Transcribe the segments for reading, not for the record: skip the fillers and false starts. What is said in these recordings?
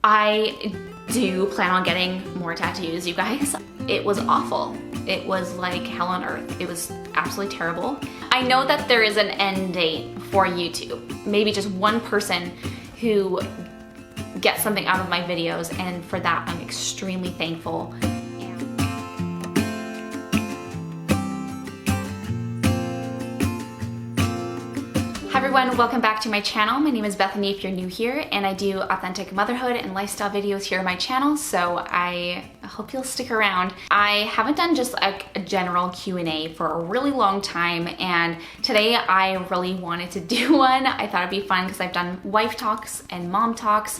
I do plan on getting more tattoos, you guys. It was awful. It was like hell on earth. It was absolutely terrible. I know that there is an end date for YouTube. Maybe just one person who gets something out of my videos, and for that I'm extremely thankful. Hi everyone, welcome back to my channel. My name is Bethany if you're new here, and I do authentic motherhood and lifestyle videos here on my channel, so I hope you'll stick around. I haven't done just like a general Q&A for a really long time, and today I really wanted to do one. I thought it'd be fun because I've done wife talks and mom talks,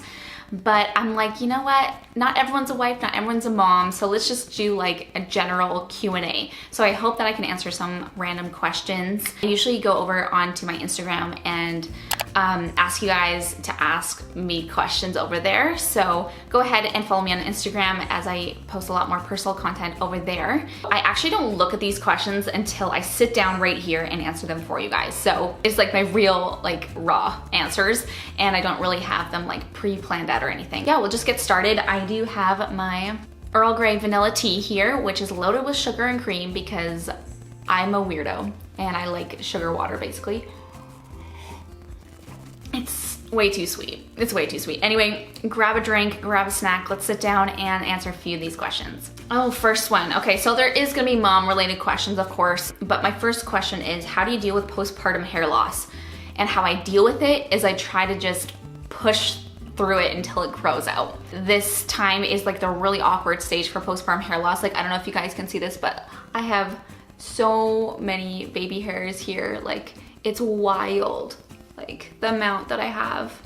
but I'm like, you know what? Not everyone's a wife, not everyone's a mom, so let's just do like a general Q&A. So I hope that I can answer some random questions. I usually go over onto my Instagram and ask you guys to ask me questions over there. So go ahead and follow me on Instagram as I post a lot more personal content over there. I actually don't look at these questions until I sit down right here and answer them for you guys. So it's like my real, like raw answers, and I don't really have them like pre-planned out or anything. Yeah, we'll just get started. I do have my Earl Grey vanilla tea here, which is loaded with sugar and cream because I'm a weirdo and I like sugar water basically. It's way too sweet. It's way too sweet. Anyway, grab a drink, grab a snack. Let's sit down and answer a few of these questions. Oh, first one. Okay, so there is gonna be mom related questions, of course, but my first question is, how do you deal with postpartum hair loss? And how I deal with it is I try to just push through it until it grows out. This time is like the really awkward stage for postpartum hair loss. Like, I don't know if you guys can see this, but I have so many baby hairs here. Like, it's wild. Like the amount that I have.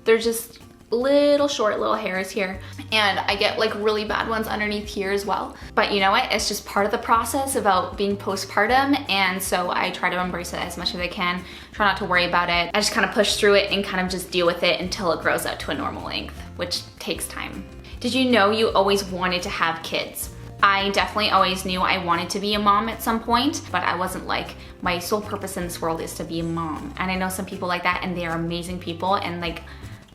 They're just little short little hairs here, and I get like really bad ones underneath here as well. But you know what? It's just part of the process about being postpartum, and so I try to embrace it as much as I can. Try not to worry about it. I just kind of push through it and kind of just deal with it until it grows out to a normal length, which takes time. Did you know you always wanted to have kids? I definitely always knew I wanted to be a mom at some point, but I wasn't like, my sole purpose in this world is to be a mom. And I know some people like that, and they are amazing people, and like,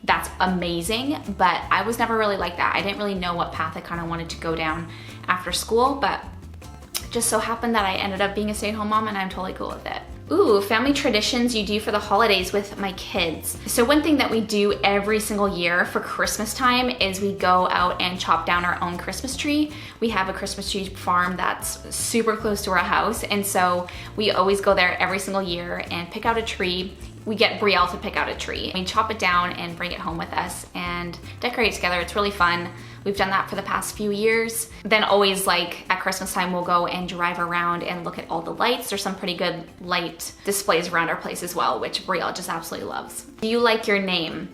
that's amazing, but I was never really like that. I didn't really know what path I kind of wanted to go down after school, but just so happened that I ended up being a stay-at-home mom, and I'm totally cool with it. Ooh, family traditions you do for the holidays with my kids. So one thing that we do every single year for Christmas time is we go out and chop down our own Christmas tree. We have a Christmas tree farm that's super close to our house, and so we always go there every single year and pick out a tree. We get Brielle to pick out a tree. We chop it down and bring it home with us and decorate it together. It's really fun. We've done that for the past few years. Then always like at Christmas time, we'll go and drive around and look at all the lights. There's some pretty good light displays around our place as well, which Brielle just absolutely loves. Do you like your name?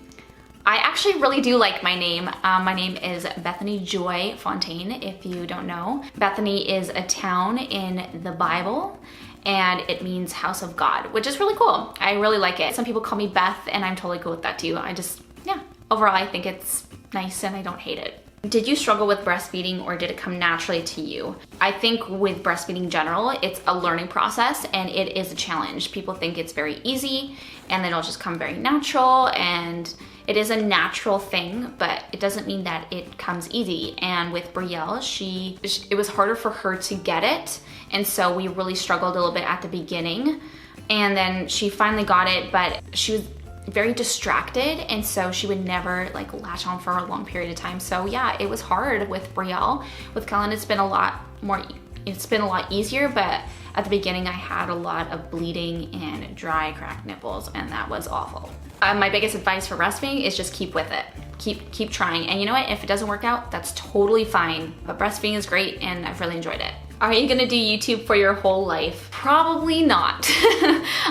I actually really do like my name. My name is Bethany Joy Fontaine, if you don't know. Bethany is a town in the Bible, and it means house of God, which is really cool. I really like it. Some people call me Beth, and I'm totally cool with that too. Yeah, overall I think it's nice and I don't hate it. Did you struggle with breastfeeding, or did it come naturally to you? I think with breastfeeding in general, it's a learning process and it is a challenge. People think it's very easy and then it'll just come very natural, and it is a natural thing, but it doesn't mean that it comes easy. And with Brielle, it was harder for her to get it, and so we really struggled a little bit at the beginning, and then she finally got it, but she was very distracted, and so she would never like latch on for a long period of time. So yeah, it was hard with Brielle. With Kellen, it's been a lot easier, but at the beginning I had a lot of bleeding and dry cracked nipples, and that was awful. My biggest advice for breastfeeding is just keep with it. Keep trying, and you know what, if it doesn't work out, that's totally fine, but breastfeeding is great and I've really enjoyed it. Are you gonna do YouTube for your whole life? Probably not.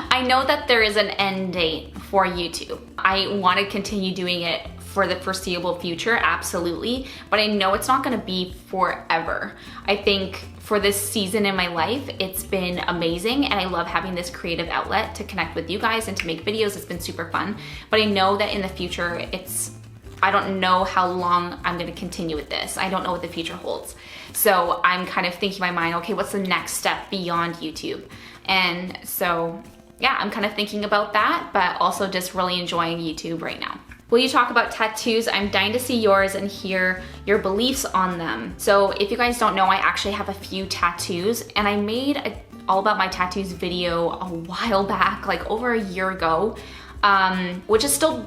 I know that there is an end date for YouTube. I want to continue doing it for the foreseeable future, absolutely, but I know it's not gonna be forever. I think for this season in my life, it's been amazing, and I love having this creative outlet to connect with you guys and to make videos. It's been super fun, but I know that in the future, I don't know how long I'm gonna continue with this. I don't know what the future holds. So I'm kind of thinking in my mind, okay, what's the next step beyond YouTube? And so, yeah, I'm kind of thinking about that, but also just really enjoying YouTube right now. Will you talk about tattoos? I'm dying to see yours and hear your beliefs on them. So if you guys don't know, I actually have a few tattoos, and I made a all about my tattoos video a while back, like over a year ago, which is still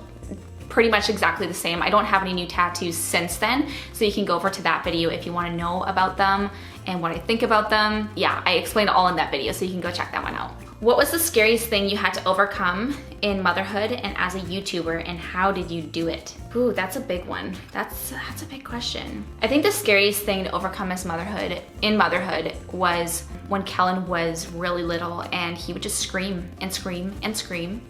pretty much exactly the same. I don't have any new tattoos since then, so you can go over to that video if you want to know about them and what I think about them. Yeah, I explained it all in that video, so you can go check that one out. What was the scariest thing you had to overcome in motherhood and as a YouTuber, and how did you do it? Ooh, that's a big one. That's a big question. I think the scariest thing to overcome as in motherhood was when Kellen was really little and he would just scream and scream and scream,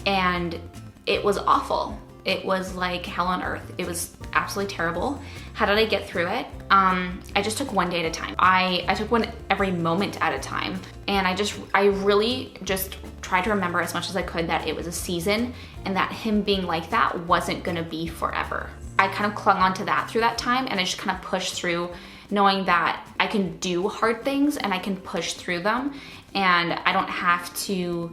and it was awful. It was like hell on earth. It was absolutely terrible. How did I get through it? I just took one day at a time. I took one every moment at a time. And I really just tried to remember as much as I could that it was a season and that him being like that wasn't gonna be forever. I kind of clung on to that through that time, and I just kind of pushed through, knowing that I can do hard things and I can push through them, and I don't have to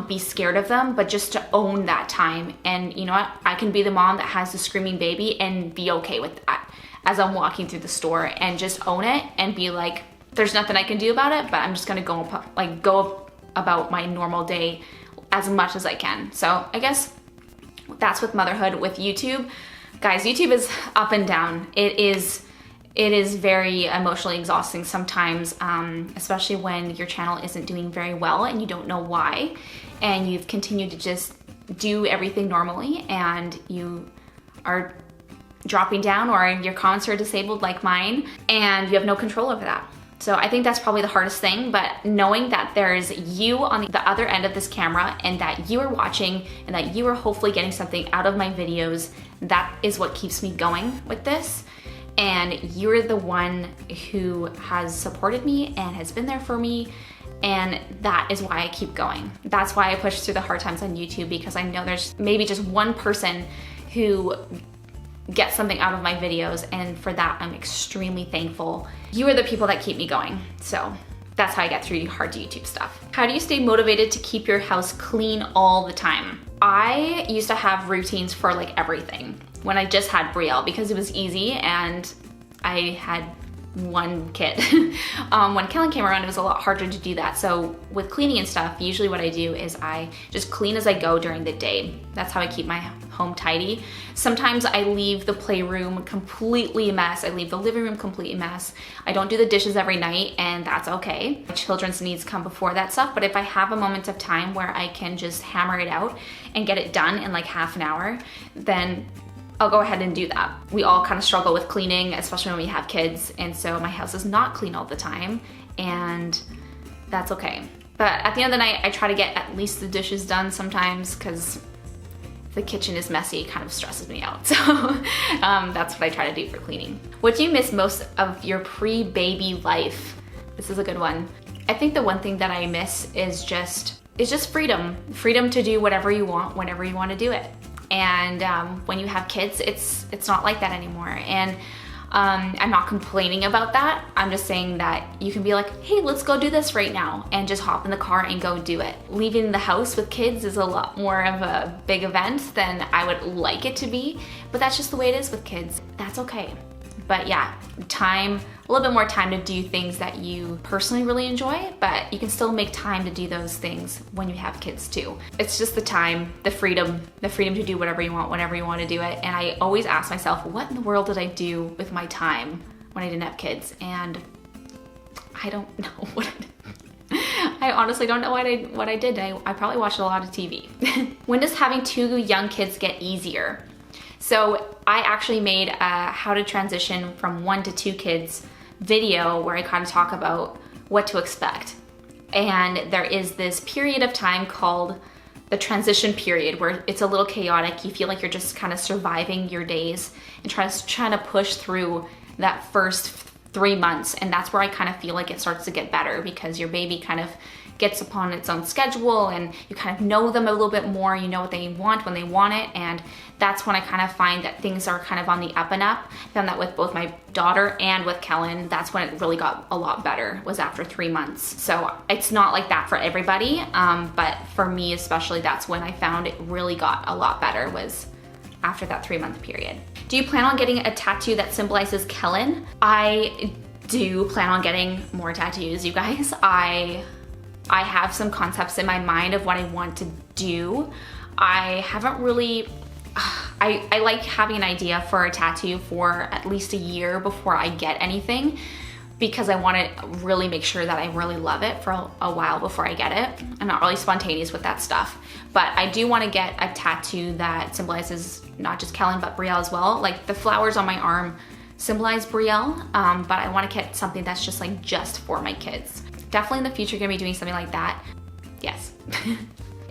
be scared of them, but just to own that time. And you know what? I can be the mom that has the screaming baby and be okay with that as I'm walking through the store, and just own it and be like, there's nothing I can do about it, but I'm just gonna go about my normal day as much as I can. So I guess that's with motherhood. With YouTube, guys, YouTube is up and down. It is very emotionally exhausting sometimes, especially when your channel isn't doing very well and you don't know why, and you've continued to just do everything normally and you are dropping down, or your comments are disabled like mine, and you have no control over that. So I think that's probably the hardest thing, but knowing that there's you on the other end of this camera, and that you are watching, and that you are hopefully getting something out of my videos, that is what keeps me going with this. And you're the one who has supported me and has been there for me, and that is why I keep going. That's why I push through the hard times on YouTube, because I know there's maybe just one person who gets something out of my videos, and for that I'm extremely thankful. You are the people that keep me going. So that's how I get through hard YouTube stuff. How do you stay motivated to keep your house clean all the time? I used to have routines for like everything when I just had Brielle, because it was easy and I had one kid. When Kellen came around, it was a lot harder to do that. So with cleaning and stuff, usually what I do is I just clean as I go during the day. That's how I keep my home tidy. Sometimes I leave the playroom completely a mess. I leave the living room completely a mess. I don't do the dishes every night, and that's okay. My children's needs come before that stuff, but if I have a moment of time where I can just hammer it out and get it done in like half an hour, then I'll go ahead and do that. We all kind of struggle with cleaning, especially when we have kids, and so my house is not clean all the time, and that's okay. But at the end of the night, I try to get at least the dishes done sometimes, because if the kitchen is messy, it kind of stresses me out. So that's what I try to do for cleaning. What do you miss most of your pre-baby life? This is a good one. I think the one thing that I miss is just freedom. Freedom to do whatever you want, whenever you want to do it. And when you have kids, it's not like that anymore. And I'm not complaining about that. I'm just saying that you can be like, hey, let's go do this right now, and just hop in the car and go do it. Leaving the house with kids is a lot more of a big event than I would like it to be, but that's just the way it is with kids. That's okay. But yeah, a little bit more time to do things that you personally really enjoy, but you can still make time to do those things when you have kids too. It's just the time, the freedom to do whatever you want, whenever you want to do it. And I always ask myself, what in the world did I do with my time when I didn't have kids? And I don't know what I did. I honestly don't know what I did. I probably watched a lot of TV. When does having 2 young kids get easier? So I actually made a how to transition from 1 to 2 kids video where I kind of talk about what to expect. And there is this period of time called the transition period where it's a little chaotic. You feel like you're just kind of surviving your days and trying to push through that first 3 months. And that's where I kind of feel like it starts to get better, because your baby kind of gets upon its own schedule and you kind of know them a little bit more. You know what they want when they want it, and that's when I kind of find that things are kind of on the up and up. I found that with both my daughter and with Kellen, that's when it really got a lot better, was after 3 months. So it's not like that for everybody, but for me especially, that's when I found it really got a lot better, was after that 3-month period. Do you plan on getting a tattoo that symbolizes Kellen? I do plan on getting more tattoos, you guys. I have some concepts in my mind of what I want to do. I haven't really, I like having an idea for a tattoo for at least a year before I get anything, because I want to really make sure that I really love it for a while before I get it. I'm not really spontaneous with that stuff, but I do want to get a tattoo that symbolizes not just Kellen, but Brielle as well. Like the flowers on my arm symbolize Brielle, but I want to get something that's just like just for my kids. Definitely in the future gonna be doing something like that. Yes.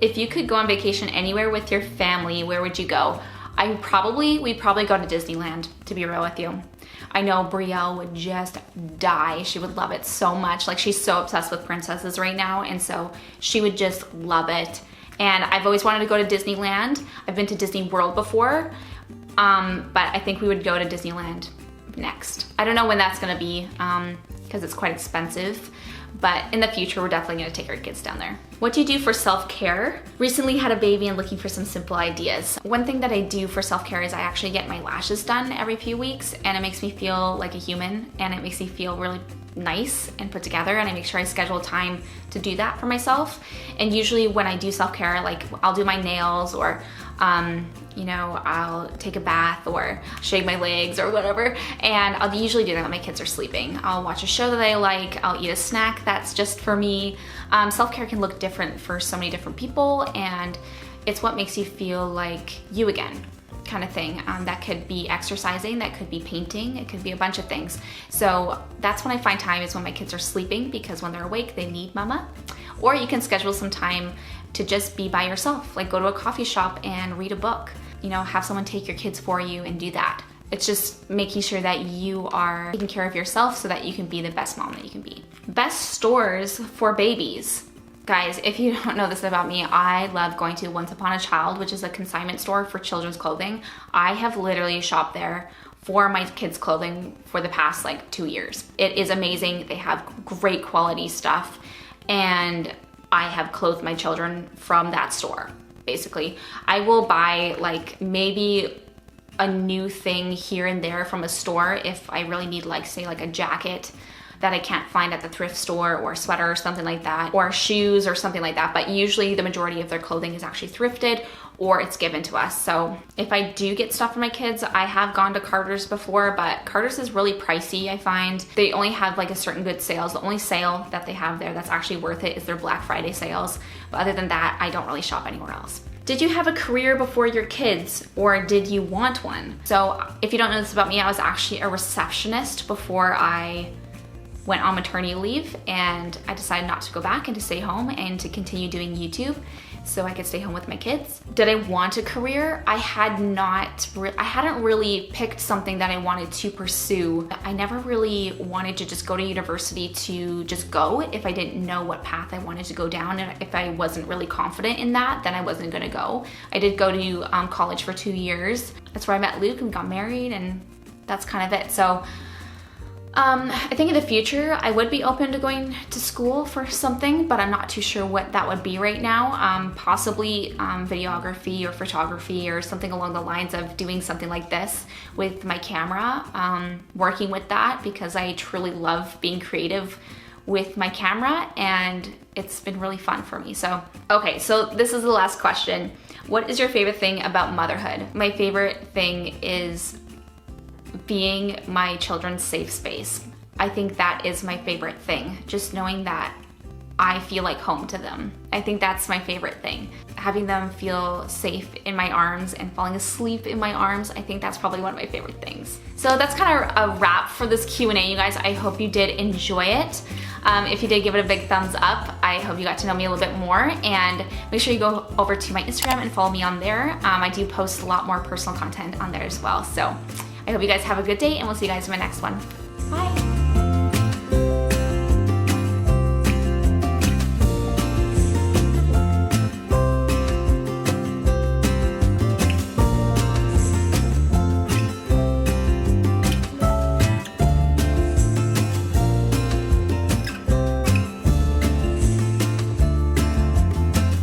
If you could go on vacation anywhere with your family, where would you go? We'd probably go to Disneyland, to be real with you. I know Brielle would just die. She would love it so much. Like she's so obsessed with princesses right now, and so she would just love it. And I've always wanted to go to Disneyland. I've been to Disney World before, but I think we would go to Disneyland next. I don't know when that's gonna be, because it's quite expensive. But in the future, we're definitely gonna take our kids down there. What do you do for self-care? Recently had a baby and looking for some simple ideas. One thing that I do for self-care is I actually get my lashes done every few weeks, and it makes me feel like a human, and it makes me feel really nice and put together, and I make sure I schedule time to do that for myself. And usually when I do self-care, like I'll do my nails, or you know, I'll take a bath or shave my legs or whatever, and I'll usually do that when my kids are sleeping. I'll watch a show that I like, I'll eat a snack that's just for me. Self-care can look different for so many different people, and it's what makes you feel like you again, kind of thing. That could be exercising, that could be painting, it could be a bunch of things. So that's when I find time, is when my kids are sleeping, because when they're awake, they need mama. Or you can schedule some time to just be by yourself, like go to a coffee shop and read a book. You know, have someone take your kids for you and do that. It's just making sure that you are taking care of yourself so that you can be the best mom that you can be. Best stores for babies. Guys, if you don't know this about me, I love going to Once Upon a Child, which is a consignment store for children's clothing. I have literally shopped there for my kids' clothing for the past like 2 years. It is amazing. They have great quality stuff, and I have clothed my children from that store. Basically, I will buy like maybe a new thing here and there from a store if I really need, like say like a jacket that I can't find at the thrift store, or a sweater or something like that, or shoes or something like that. But usually the majority of their clothing is actually thrifted or it's given to us. So if I do get stuff for my kids, I have gone to Carter's before, but Carter's is really pricey, I find. They only have like a certain good sales. The only sale that they have there that's actually worth it is their Black Friday sales. But other than that, I don't really shop anywhere else. Did you have a career before your kids, or did you want one? So if you don't know this about me, I was actually a receptionist before I went on maternity leave, and I decided not to go back and to stay home and to continue doing YouTube so I could stay home with my kids. Did I want a career? I hadn't really picked something that I wanted to pursue. I never really wanted to just go to university to just go if I didn't know what path I wanted to go down, and if I wasn't really confident in that, then I wasn't gonna go. I did go to college for 2 years. That's where I met Luke and got married, and that's kind of it. So I think in the future I would be open to going to school for something, but I'm not too sure what that would be right now. Possibly videography or photography or something along the lines of doing something like this with my camera, working with that, because I truly love being creative with my camera, and it's been really fun for me. So, okay, so this is the last question. What is your favorite thing about motherhood? My favorite thing is being my children's safe space. I think that is my favorite thing. Just knowing that I feel like home to them. I think that's my favorite thing. Having them feel safe in my arms and falling asleep in my arms, I think that's probably one of my favorite things. So that's kind of a wrap for this Q&A, you guys. I hope you did enjoy it. If you did, give it a big thumbs up. I hope you got to know me a little bit more, and make sure you go over to my Instagram and follow me on there. I do post a lot more personal content on there as well. So I hope you guys have a good day, and we'll see you guys in my next one. Bye.